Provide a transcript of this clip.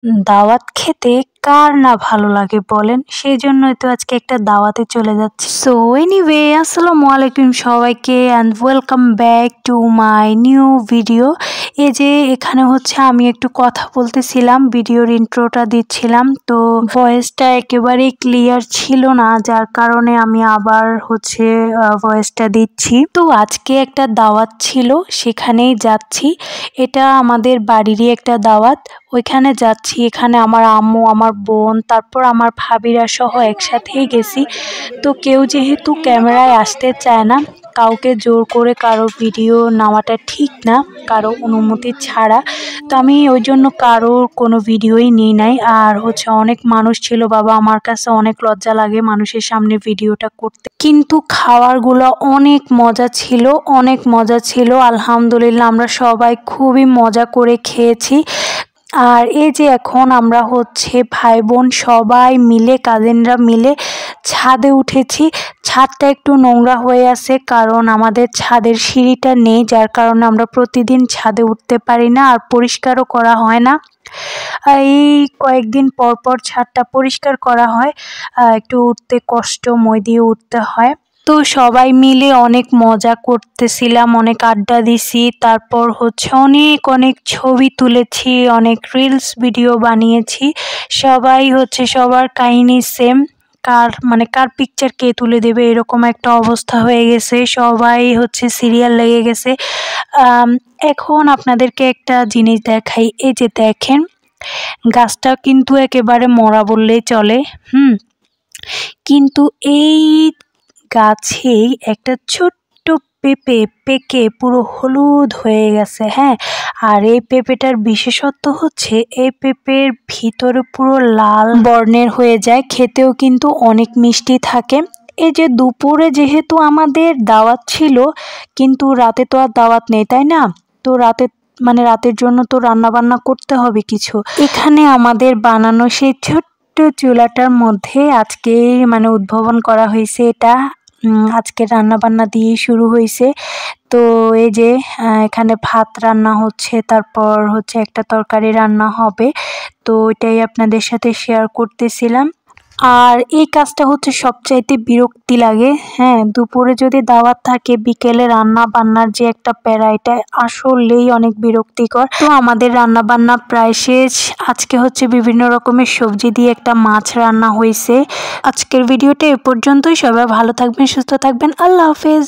দাওয়াত খেতে কার না ভালো লাগে বলেন? সেজন্যই তো আজকে একটা দাওয়াতে চলে যাচ্ছি। সো এনিওয়ে, আসসালামু আলাইকুম সবাইকে and welcome back to my new video. এই যে এখানে হচ্ছে আমি একটু কথা বলতেছিলাম, ভিডিওর ইন্ট্রোটা দিচ্ছিলাম, তো ভয়েসটা একেবারেই ক্লিয়ার ছিল না, যার কারণে আমি আবার হচ্ছে ভয়েসটা দিচ্ছি। তো আজকে একটা দাওয়াত ছিল, সেখানেই যাচ্ছি। এটা আমাদের বাড়িরই একটা দাওয়াত, ওইখানে যাচ্ছি। এখানে আমার আম্মু, আমার বোন, তারপর আমার ভাবিরা সহ একসাথেই গেছি। তো কেউ যেহেতু ক্যামেরায় আসতে চায় না, কাউকে জোর করে কারো ভিডিও নেওয়াটা ঠিক না, কারো অনুমতি ছাড়া। তো আমি ওই জন্য কারোর কোনো ভিডিওই নিই নাই। আর হচ্ছে অনেক মানুষ ছিল বাবা, আমার কাছে অনেক লজ্জা লাগে মানুষের সামনে ভিডিওটা করতে। কিন্তু খাবারগুলো অনেক মজা ছিল, অনেক মজা ছিল। আলহামদুলিল্লাহ, আমরা সবাই খুবই মজা করে খেয়েছি। আর এই যে এখন আমরা হচ্ছে ভাই বোন সবাই মিলে, কাজিনরা মিলে ছাদে উঠেছি। ছাদটা একটু নোংরা হয়ে আছে, কারণ আমাদের ছাদের সিঁড়িটা নেই, যার কারণে আমরা প্রতিদিন ছাদে উঠতে পারি না, আর পরিষ্কারও করা হয় না। এই কয়েকদিন পর পর ছাদটা পরিষ্কার করা হয়, একটু উঠতে কষ্ট, মই দিয়ে উঠতে হয়। তো সবাই মিলে অনেক মজা করতেছিলাম, অনেক আড্ডা দিছি, তারপর হচ্ছে অনেক অনেক ছবি তুলেছি, অনেক রিলস ভিডিও বানিয়েছি। সবাই হচ্ছে সবার কাহিনী সেম, কার পিকচার কে তুলে দেবে এরকম একটা অবস্থা হয়ে গেছে, সবাই হচ্ছে সিরিয়াল লেগে গেছে। এখন আপনাদেরকে একটা জিনিস দেখাই। এই যে দেখেন, গাছটা কিন্তু একেবারে মরা বললেই চলে। কিন্তু এই গাছেই একটা ছোট্ট পেঁপে পেকে পুরো হলুদ হয়ে গেছে। হ্যাঁ, আর এই পেঁপেটার বিশেষত্ব হচ্ছে এই পেঁপের ভিতরে পুরো লাল বর্ণের হয়ে যায়, খেতেও কিন্তু অনেক মিষ্টি থাকে। এই যে দুপুরে যেহেতু আমাদের দাওয়াত ছিল, কিন্তু রাতে তো আর দাওয়াত নেই, তাই না? তো রাতের জন্য তো রান্না বান্না করতে হবে কিছু। এখানে আমাদের বানানো সেই ছোট্ট চুলাটার মধ্যে আজকে উদ্ভাবন করা হয়েছে এটা। আজকে রান্না বান্না দিয়ে শুরু হয়েছে। তো এই যে এখানে ভাত রান্না হচ্ছে, তারপর হচ্ছে একটা তরকারি রান্না হবে। তো এটাই আপনাদের সাথে শেয়ার করতেছিলাম। আর এই কাজটা হচ্ছে সবচাইতে বিরক্তি লাগে। হ্যাঁ, দুপুরে যদি দাওয়াত থাকে, বিকেলে রান্না বান্নার যে একটা প্যারা, এটা আসলেই অনেক বিরক্তিকর। তো আমাদের রান্না বান্না প্রায় শেষ। আজকে হচ্ছে বিভিন্ন রকমের সবজি দিয়ে একটা মাছ রান্না হয়েছে। আজকের ভিডিওটা এ পর্যন্তই। সবাই ভালো থাকবেন, সুস্থ থাকবেন। আল্লাহ হাফেজ।